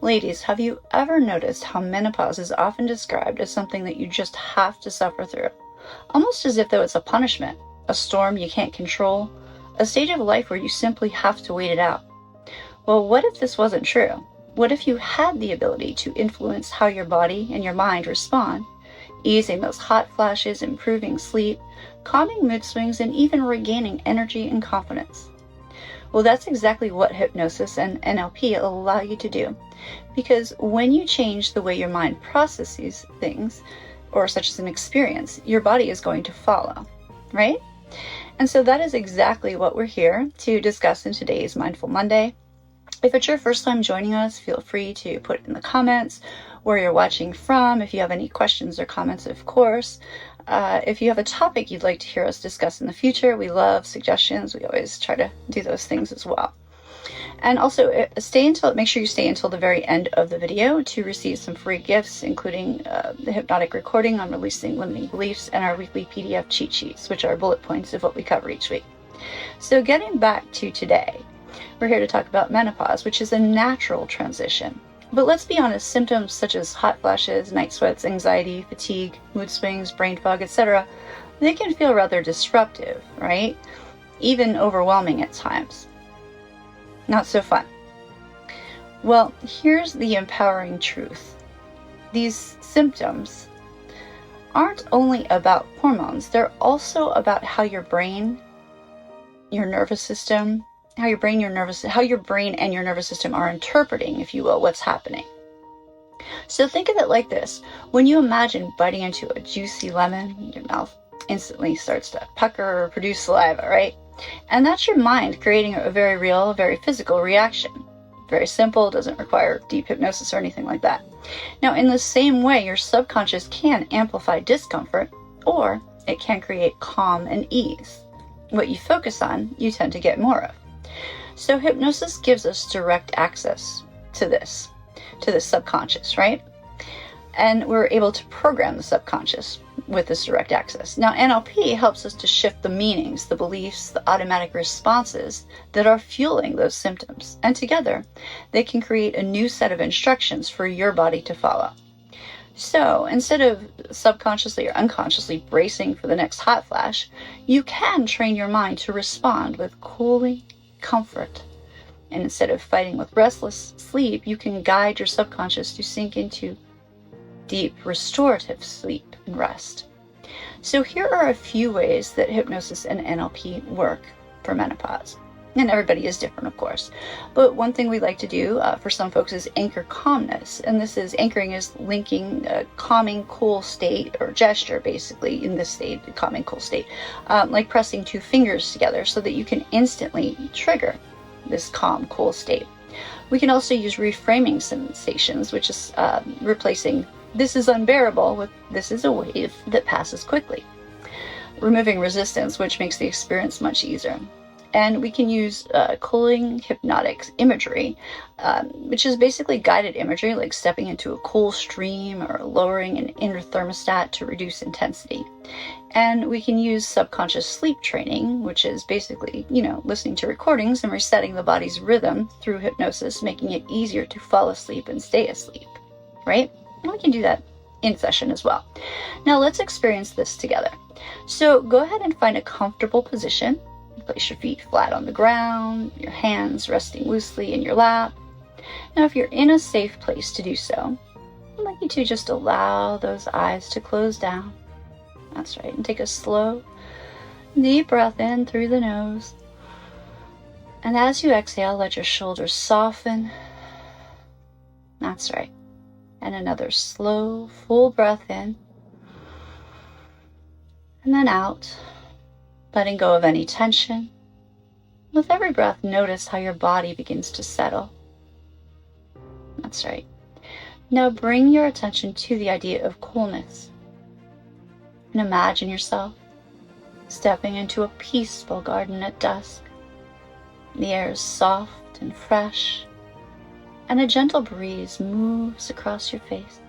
Ladies, have you ever noticed how menopause is often described as something that you just have to suffer through? Almost as if though it's a punishment, a storm you can't control, a stage of life where you simply have to wait it out. Well, what if this wasn't true? What if you had the ability to influence how your body and your mind respond, easing those hot flashes, improving sleep, calming mood swings, and even regaining energy and confidence? Well, that's exactly what hypnosis and NLP allow you to do. Because when you change the way your mind processes things, or such as an experience, your body is going to follow, right? And so that is exactly what we're here to discuss in today's Mindful Monday. If it's your first time joining us, feel free to put in the comments where you're watching from. If you have any questions or comments, of course. If you have a topic you'd like to hear us discuss in the future, we love suggestions. We always try to do those things as well. And also make sure you stay until the very end of the video to receive some free gifts, including the hypnotic recording on releasing limiting beliefs and our weekly PDF cheat sheets, which are bullet points of what we cover each week. So getting back to today, we're here to talk about menopause, which is a natural transition. But let's be honest, symptoms such as hot flashes, night sweats, anxiety, fatigue, mood swings, brain fog, etc., they can feel rather disruptive, right? Even overwhelming at times. Not so fun. Well, here's the empowering truth. These symptoms aren't only about hormones, they're also about how your brain, your nervous system, how your brain and your nervous system are interpreting, if you will, what's happening. So think of it like this. When you imagine biting into a juicy lemon, your mouth instantly starts to pucker or produce saliva, right? And that's your mind creating a very real, very physical reaction. Very simple, doesn't require deep hypnosis or anything like that. Now, in the same way, your subconscious can amplify discomfort, or it can create calm and ease. What you focus on, you tend to get more of. So hypnosis gives us direct access to this subconscious, right? And we're able to program the subconscious with this direct access. Now, NLP helps us to shift the meanings, the beliefs, the automatic responses that are fueling those symptoms. And together, they can create a new set of instructions for your body to follow. So instead of subconsciously or unconsciously bracing for the next hot flash, you can train your mind to respond with cooling comfort. And instead of fighting with restless sleep, you can guide your subconscious to sink into deep restorative sleep and rest. So here are a few ways that hypnosis and NLP work for menopause. And everybody is different, of course. But one thing we like to do for some folks is anchor calmness. And anchoring is linking a calming, cool state or gesture, basically, in this state, a calming, cool state, like pressing two fingers together so that you can instantly trigger this calm, cool state. We can also use reframing sensations, which is replacing "this is unbearable" with "this is a wave that passes quickly," removing resistance, which makes the experience much easier. And we can use cooling hypnotic imagery, which is basically guided imagery, like stepping into a cool stream or lowering an inner thermostat to reduce intensity. And we can use subconscious sleep training, which is basically, listening to recordings and resetting the body's rhythm through hypnosis, making it easier to fall asleep and stay asleep, right? And we can do that in session as well. Now let's experience this together. So go ahead and find a comfortable position. Place your feet flat on the ground, your hands resting loosely in your lap. Now, if you're in a safe place to do so, I'd like you to just allow those eyes to close down. That's right. And take a slow, deep breath in through the nose. And as you exhale, let your shoulders soften. That's right. And another slow, full breath in. And then out, letting go of any tension. With every breath, notice how your body begins to settle. That's right. Now bring your attention to the idea of coolness. And imagine yourself stepping into a peaceful garden at dusk. The air is soft and fresh, and a gentle breeze moves across your face.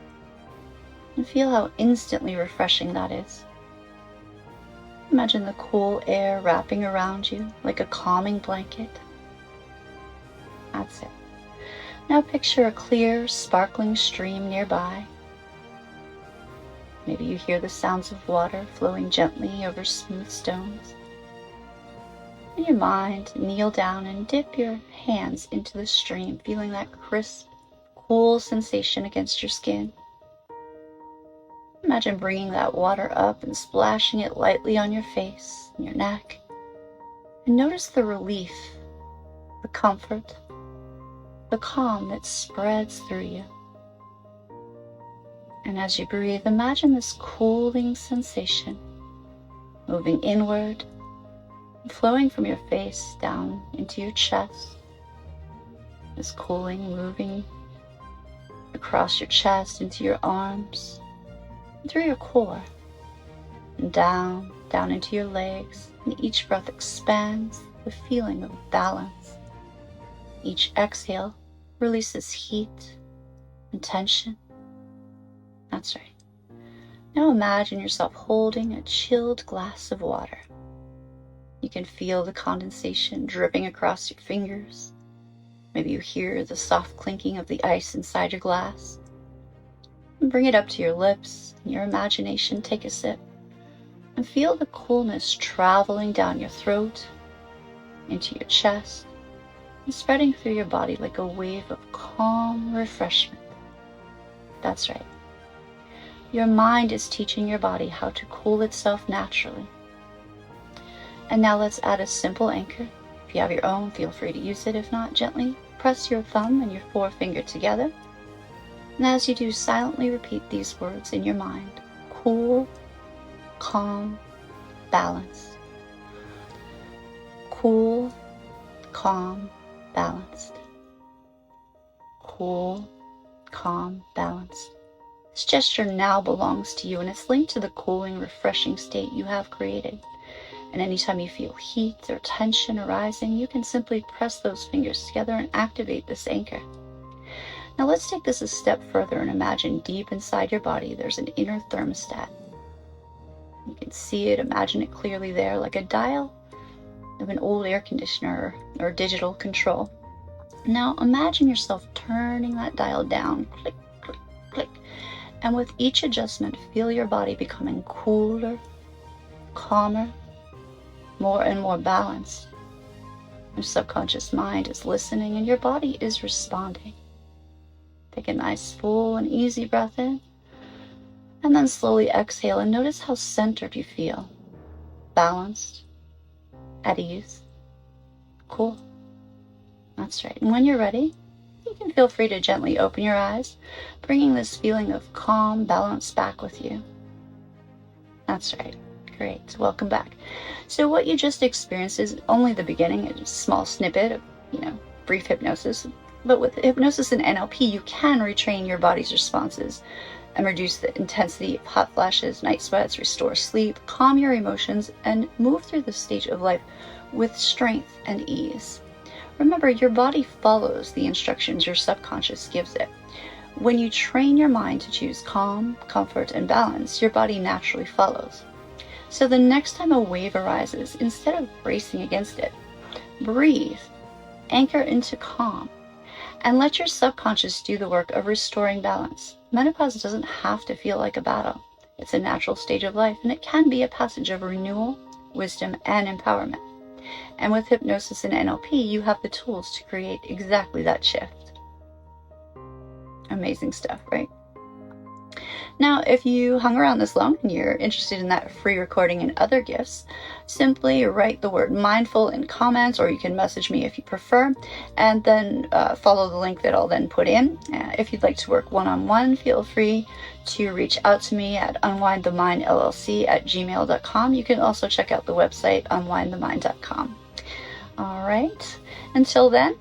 And feel how instantly refreshing that is. Imagine the cool air wrapping around you like a calming blanket. That's it. Now picture a clear, sparkling stream nearby. Maybe you hear the sounds of water flowing gently over smooth stones. In your mind, kneel down and dip your hands into the stream, feeling that crisp, cool sensation against your skin. Imagine bringing that water up and splashing it lightly on your face and your neck. And notice the relief, the comfort, the calm that spreads through you. And as you breathe, imagine this cooling sensation moving inward and flowing from your face down into your chest. This cooling moving across your chest into your arms, and through your core, and down into your legs. And each breath expands the feeling of balance. Each exhale releases heat and tension. That's right. Now imagine yourself holding a chilled glass of water. You can feel the condensation dripping across your fingers. Maybe you hear the soft clinking of the ice inside your glass. And bring it up to your lips. In your imagination, take a sip. And feel the coolness traveling down your throat, into your chest, and spreading through your body like a wave of calm refreshment. That's right. Your mind is teaching your body how to cool itself naturally. And now let's add a simple anchor. If you have your own, feel free to use it. If not, gently press your thumb and your forefinger together. And as you do, silently repeat these words in your mind. Cool, calm, balanced. Cool, calm, balanced. Cool, calm, balanced. This gesture now belongs to you, and it's linked to the cooling, refreshing state you have created. And anytime you feel heat or tension arising, you can simply press those fingers together and activate this anchor. Now let's take this a step further and imagine deep inside your body there's an inner thermostat. You can see it, imagine it clearly there, like a dial of an old air conditioner or digital control. Now imagine yourself turning that dial down, click, click, click. And with each adjustment, feel your body becoming cooler, calmer, more and more balanced. Your subconscious mind is listening and your body is responding. Take a nice full and easy breath in, and then slowly exhale and notice how centered you feel. Balanced, at ease, cool. That's right. And when you're ready, you can feel free to gently open your eyes, bringing this feeling of calm, balance back with you. That's right. Great. Welcome back. So what you just experienced is only the beginning, a small snippet of, brief hypnosis. But with hypnosis and NLP, you can retrain your body's responses and reduce the intensity of hot flashes, night sweats, restore sleep, calm your emotions, and move through the stage of life with strength and ease. Remember, your body follows the instructions your subconscious gives it. When you train your mind to choose calm, comfort, and balance, your body naturally follows. So the next time a wave arises, instead of racing against it, breathe, anchor into calm, and let your subconscious do the work of restoring balance. Menopause doesn't have to feel like a battle. It's a natural stage of life, and it can be a passage of renewal, wisdom, and empowerment. And with hypnosis and NLP, you have the tools to create exactly that shift. Amazing stuff, right? Now, if you hung around this long and you're interested in that free recording and other gifts, simply write the word mindful in comments, or you can message me if you prefer, and then follow the link that I'll then put in. If you'd like to work one-on-one, feel free to reach out to me at unwindthemindllc@gmail.com. You can also check out the website unwindthemind.com. All right. Until then,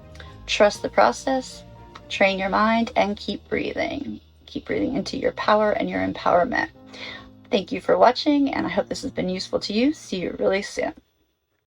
trust the process, train your mind, and keep breathing. Keep breathing into your power and your empowerment. Thank you for watching, and I hope this has been useful to you. See you really soon.